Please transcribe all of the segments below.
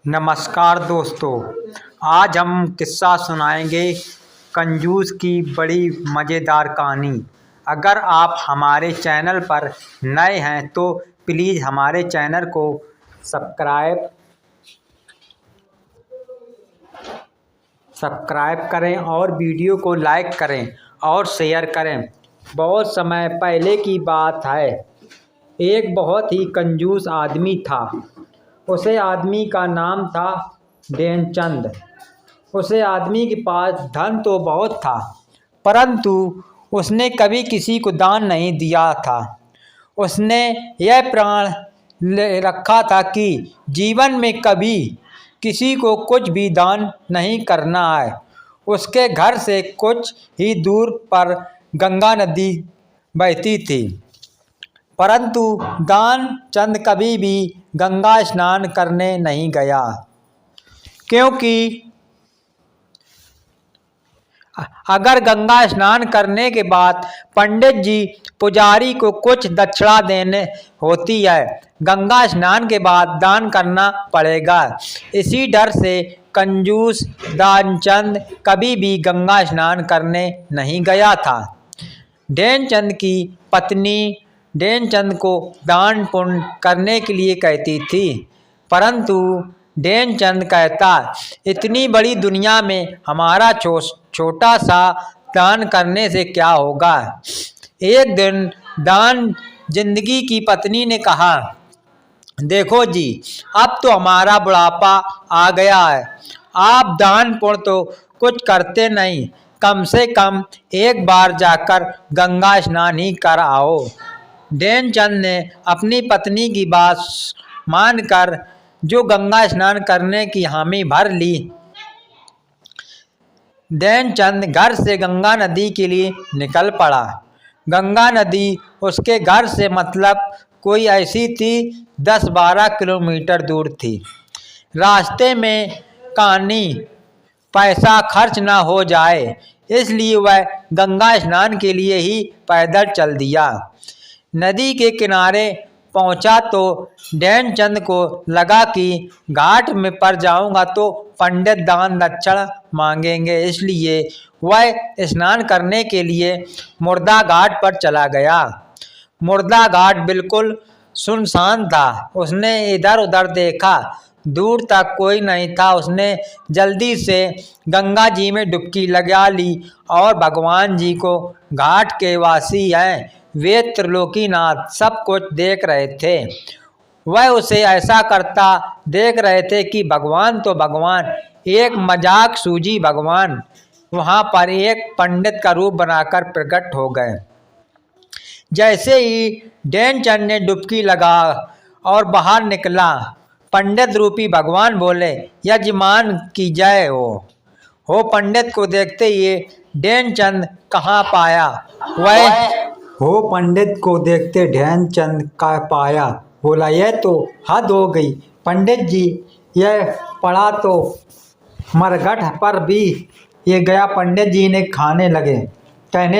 नमस्कार दोस्तों। आज हम किस्सा सुनाएंगे कंजूस की बड़ी मज़ेदार कहानी। अगर आप हमारे चैनल पर नए हैं तो प्लीज़ हमारे चैनल को सब्सक्राइब करें और वीडियो को लाइक करें और शेयर करें। बहुत समय पहले की बात है। एक बहुत ही कंजूस आदमी था। उसे आदमी का नाम था ध्यानचंद। उसे आदमी के पास धन तो बहुत था, परंतु उसने कभी किसी को दान नहीं दिया था। उसने यह प्रण ले रखा था कि जीवन में कभी किसी को कुछ भी दान नहीं करना है। उसके घर से कुछ ही दूर पर गंगा नदी बहती थी, परंतु ध्यानचंद कभी भी गंगा स्नान करने नहीं गया, क्योंकि अगर गंगा स्नान करने के बाद पंडित जी पुजारी को कुछ दक्षिणा देने होती है, गंगा स्नान के बाद दान करना पड़ेगा। इसी डर से कंजूस ध्यानचंद कभी भी गंगा स्नान करने नहीं गया था। ध्यानचंद की पत्नी ध्यानचंद को दान पुण्य करने के लिए कहती थी, परंतु ध्यानचंद कहता, इतनी बड़ी दुनिया में हमारा छोटा सा दान करने से क्या होगा। एक दिन जिंदगी की पत्नी ने कहा, देखो जी, अब तो हमारा बुढ़ापा आ गया है, आप दान पुण्य तो कुछ करते नहीं, कम से कम एक बार जाकर गंगा स्नान ही कर आओ। ध्यानचंद ने अपनी पत्नी की बात मानकर जो गंगा स्नान करने की हामी भर ली। ध्यानचंद घर से गंगा नदी के लिए निकल पड़ा। गंगा नदी उसके घर से मतलब कोई ऐसी थी 10-12 किलोमीटर दूर थी। रास्ते में कहीं पैसा खर्च ना हो जाए, इसलिए वह गंगा स्नान के लिए ही पैदल चल दिया। नदी के किनारे पहुंचा तो ध्यानचंद को लगा कि घाट में पर जाऊंगा तो पंडित दान दक्षिणा मांगेंगे, इसलिए वह स्नान करने के लिए मुर्दा घाट पर चला गया। मुर्दा घाट बिल्कुल सुनसान था। उसने इधर उधर देखा, दूर तक कोई नहीं था। उसने जल्दी से गंगा जी में डुबकी लगा ली और भगवान जी को घाट के वासी हैं, वे त्रिलोकीनाथ सब कुछ देख रहे थे। वह उसे ऐसा करता देख रहे थे कि भगवान तो भगवान, एक मजाक सूझी भगवान वहां पर एक पंडित का रूप बनाकर प्रकट हो गए। जैसे ही ध्यानचंद ने डुबकी लगा और बाहर निकला, पंडित रूपी भगवान बोले, यजमान की जय हो। पंडित को देखते ही ध्यानचंद कहाँ पाया, पंडित को देखते ध्यानचंद का पाया, बोला, यह तो हद हो गई पंडित जी, यह पड़ा तो मरघट पर भी ये गया। पंडित जी ने कहने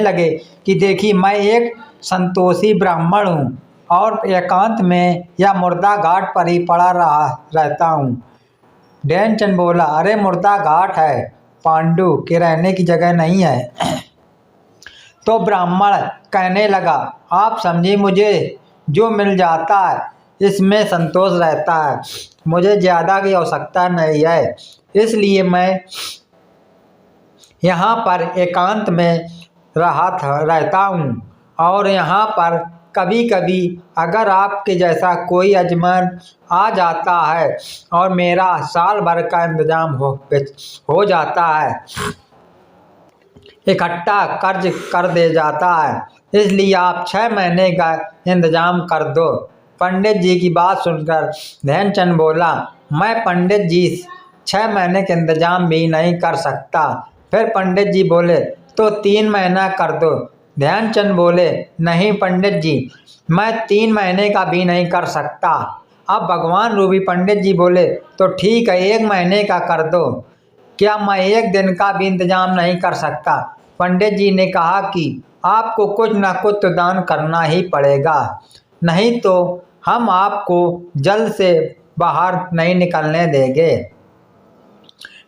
लगे कि देखिए, मैं एक संतोषी ब्राह्मण हूँ और एकांत में या मुर्दा घाट पर ही पड़ा रहता हूँ। ध्यानचंद बोला, अरे मुर्दा घाट है, पांडु के रहने की जगह नहीं है। तो ब्राह्मण कहने लगा, आप समझिए, मुझे जो मिल जाता है इसमें संतोष रहता है, मुझे ज़्यादा की आवश्यकता नहीं है, इसलिए मैं यहाँ पर एकांत में रहता हूँ। और यहाँ पर कभी कभी अगर आपके जैसा कोई यजमान आ जाता है और मेरा साल भर का इंतजाम हो जाता है, इकट्ठा कर्ज कर दे जाता है, इसलिए आप 6 महीने का इंतजाम कर दो। पंडित जी की बात सुनकर ध्यानचंद बोला, मैं पंडित जी 6 महीने के इंतजाम भी नहीं कर सकता। फिर पंडित जी बोले, तो 3 महीना कर दो। ध्यानचंद बोले, नहीं पंडित जी, मैं 3 महीने का भी नहीं कर सकता। अब भगवान रूपी पंडित जी बोले, तो ठीक है, 1 महीने का कर दो। क्या मैं 1 दिन का भी इंतजाम नहीं कर सकता? पंडित जी ने कहा कि आपको कुछ न कुछ तो दान करना ही पड़ेगा, नहीं तो हम आपको जल्द से बाहर नहीं निकलने देंगे।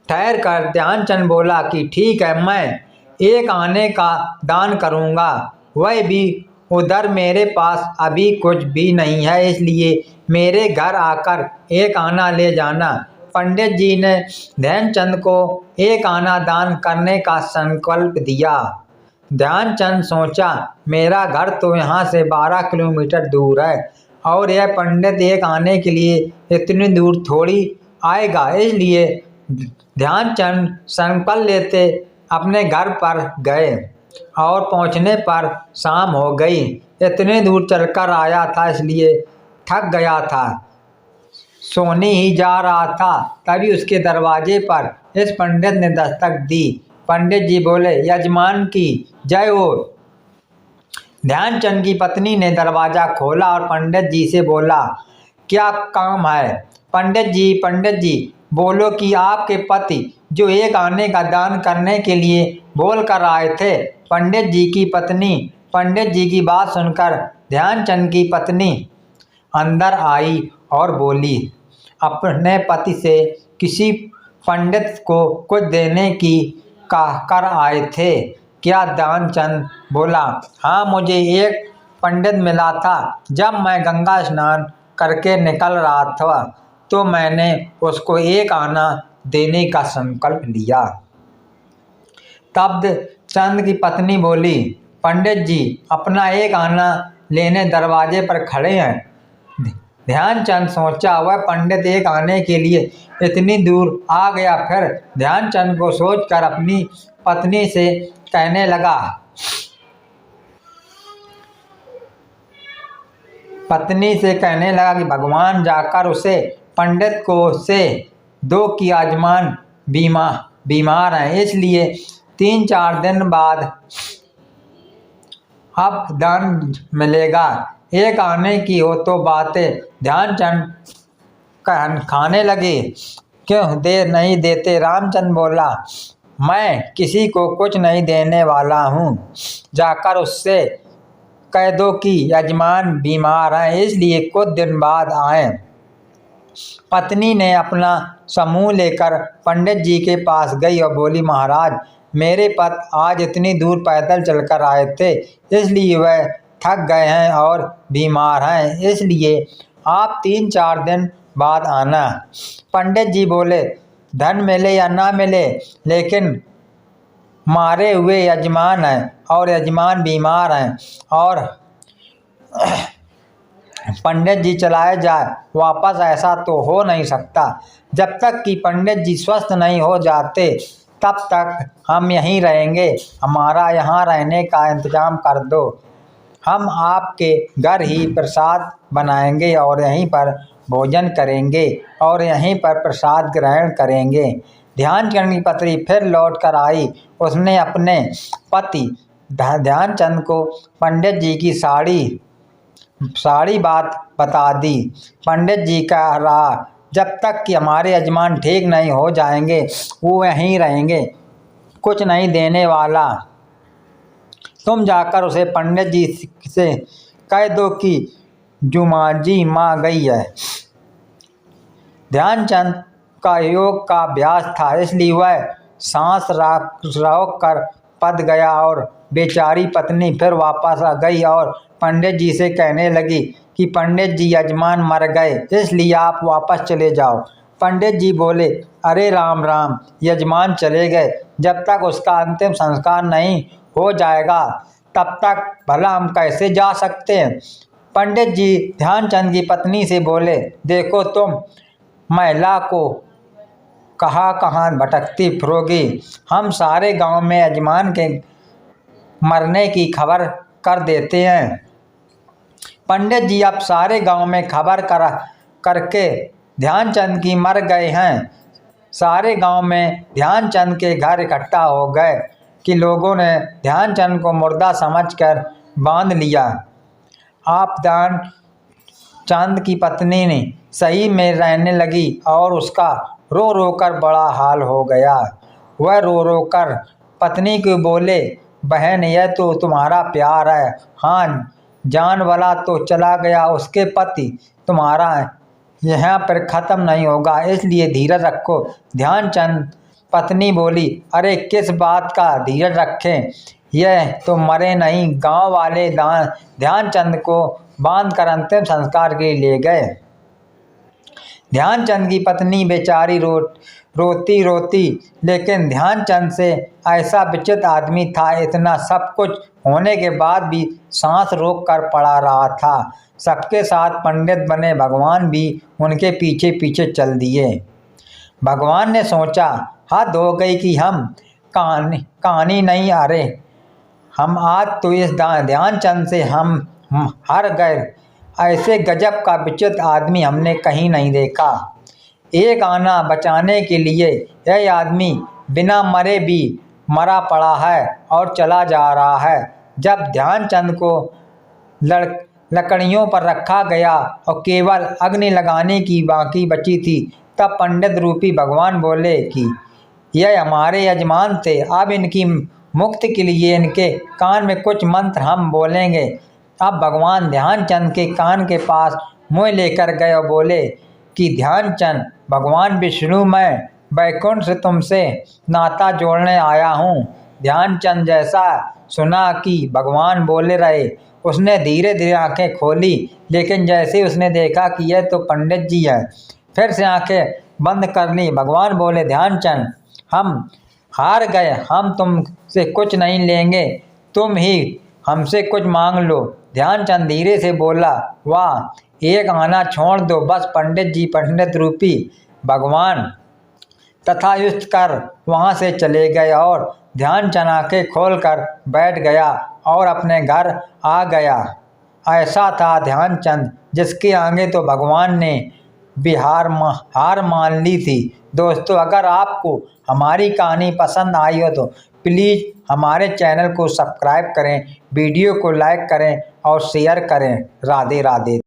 ठहर कर ध्यानचंद बोला कि ठीक है, मैं एक आने का दान करूँगा, वह भी उधर मेरे पास अभी कुछ भी नहीं है, इसलिए मेरे घर आकर एक आना ले जाना। पंडित जी ने ध्यानचंद को एक आना दान करने का संकल्प दिया। ध्यानचंद सोचा, मेरा घर तो यहाँ से 12 किलोमीटर दूर है और यह पंडित एक आने के लिए इतनी दूर थोड़ी आएगा, इसलिए ध्यानचंद संकल्प लेते अपने घर पर गए और पहुंचने पर शाम हो गई। इतने दूर चलकर आया था इसलिए थक गया था, सोने ही जा रहा था, तभी उसके दरवाजे पर इस पंडित ने दस्तक दी। पंडित जी बोले, यजमान की जय हो। ध्यानचंद की पत्नी ने दरवाजा खोला और पंडित जी से बोला, क्या काम है? पंडित जी बोलो कि आपके पति जो एक आने का दान करने के लिए बोल कर आए थे। पंडित जी की बात सुनकर ध्यानचंद की पत्नी अंदर आई और बोली, अपने पति से किसी पंडित को कुछ देने की कह कर आए थे क्या? ध्यानचंद बोला, हाँ, मुझे एक पंडित मिला था। जब मैं गंगा स्नान करके निकल रहा था तो मैंने उसको एक आना देने का संकल्प लिया। तब चंद की पत्नी बोली, पंडित जी अपना एक आना लेने दरवाजे पर खड़े हैं। ध्यानचंद सोचा, वह पंडित एक आने के लिए इतनी दूर आ गया। फिर ध्यानचंद को सोचकर अपनी पत्नी से कहने लगा कि भगवान जाकर उसे पंडित को से दो कि यजमान बीमार हैं, इसलिए 3-4 दिन बाद अब दान मिलेगा। एक आने की हो तो बातें ध्यानचंद खाने लगे, क्यों दे नहीं देते? रामचंद बोला, मैं किसी को कुछ नहीं देने वाला हूँ, जाकर उससे कह दो कि यजमान बीमार हैं, इसलिए कुछ दिन बाद आए। पत्नी ने अपना समूह लेकर पंडित जी के पास गई और बोली, महाराज, मेरे पति आज इतनी दूर पैदल चलकर आए थे, इसलिए वह थक गए हैं और बीमार हैं, इसलिए आप 3-4 दिन बाद आना। पंडित जी बोले, धन मिले या ना मिले, लेकिन मारे हुए यजमान हैं और यजमान बीमार हैं और पंडित जी चलाए जाए वापस, ऐसा तो हो नहीं सकता। जब तक कि पंडित जी स्वस्थ नहीं हो जाते तब तक हम यहीं रहेंगे, हमारा यहाँ रहने का इंतजाम कर दो। हम आपके घर ही प्रसाद बनाएंगे और यहीं पर भोजन करेंगे और यहीं पर प्रसाद ग्रहण करेंगे। ध्यानचंद की पत्नी फिर लौट कर आई। उसने अपने पति ध्यानचंद को पंडित जी की सारी बात बता दी। पंडित जी कह रहा, जब तक कि हमारे यजमान ठीक नहीं हो जाएंगे वो यहीं रहेंगे, कुछ नहीं देने वाला। तुम जाकर उसे पंडित जी से कह दो कि जुमाजी माँ गई है। ध्यानचंद का योग का अभ्यास था, इसलिए वह सांस रोक कर पद गया और बेचारी पत्नी फिर वापस आ गई और पंडित जी से कहने लगी कि पंडित जी यजमान मर गए, इसलिए आप वापस चले जाओ। पंडित जी बोले, अरे राम राम, यजमान चले गए, जब तक उसका अंतिम संस्कार नहीं हो जाएगा तब तक भला हम कैसे जा सकते हैं? पंडित जी ध्यानचंद की पत्नी से बोले, देखो तुम महिला को कहाँ भटकती फिरोगी, हम सारे गांव में यजमान के मरने की खबर कर देते हैं। पंडित जी अब सारे गांव में खबर करके ध्यानचंद की मर गए हैं। सारे गांव में ध्यानचंद के घर इकट्ठा हो गए कि लोगों ने ध्यानचंद को मुर्दा समझकर बांध लिया। आप ध्यानचंद की पत्नी ने सही में रहने लगी और उसका रो रो कर बड़ा हाल हो गया। वह रो रो कर पत्नी को बोले, बहन, यह तो तुम्हारा प्यार है, हाँ, जान वाला तो चला गया, उसके पति तुम्हारा यहाँ पर ख़त्म नहीं होगा, इसलिए धीरज रखो। ध्यानचंद पत्नी बोली, अरे किस बात का धीरज रखें, यह तो मरे नहीं। गांव वाले ध्यानचंद को बांध कर अंतिम संस्कार के लिए ले गए। ध्यानचंद की पत्नी बेचारी रोती रोती, लेकिन ध्यानचंद से ऐसा विचित्र आदमी था, इतना सब कुछ होने के बाद भी सांस रोक कर पड़ा रहा था। सबके साथ पंडित बने भगवान भी उनके पीछे पीछे चल दिए। भगवान ने सोचा, हद हो गई कि हम कहानी नहीं आ रहे, हम आज तो इस ध्यानचंद से हम हार गए। ऐसे गजब का विचित्र आदमी हमने कहीं नहीं देखा। एक आना बचाने के लिए यह आदमी बिना मरे भी मरा पड़ा है और चला जा रहा है। जब ध्यानचंद को लकड़ियों पर रखा गया और केवल अग्नि लगाने की बाकी बची थी, तब पंडित रूपी भगवान बोले कि यह हमारे यजमान थे, अब इनकी मुक्ति के लिए इनके कान में कुछ मंत्र हम बोलेंगे। अब भगवान ध्यानचंद के कान के पास मुँह लेकर गए और बोले कि ध्यानचंद, भगवान विष्णु, मैं बैकुंठ से तुमसे नाता जोड़ने आया हूँ। ध्यानचंद जैसा सुना कि भगवान बोले रहे, उसने धीरे धीरे आंखें खोली, लेकिन जैसे उसने देखा कि यह तो पंडित जी है, फिर से आंखें बंद कर ली। भगवान बोले, ध्यानचंद, हम हार गए, हम तुमसे कुछ नहीं लेंगे, तुम ही हमसे कुछ मांग लो। ध्यानचंद धीरे से बोला, वाह, एक आना छोड़ दो बस। पंडित जी पंडित रूपी भगवान तथायुक्त कर वहाँ से चले गए और ध्यानचंद आंखें खोलकर बैठ गया और अपने घर आ गया। ऐसा था ध्यानचंद जिसके आगे तो भगवान ने भी हार मान ली थी। दोस्तों, अगर आपको हमारी कहानी पसंद आई हो तो प्लीज़ हमारे चैनल को सब्सक्राइब करें, वीडियो को लाइक करें और शेयर करें। राधे राधे।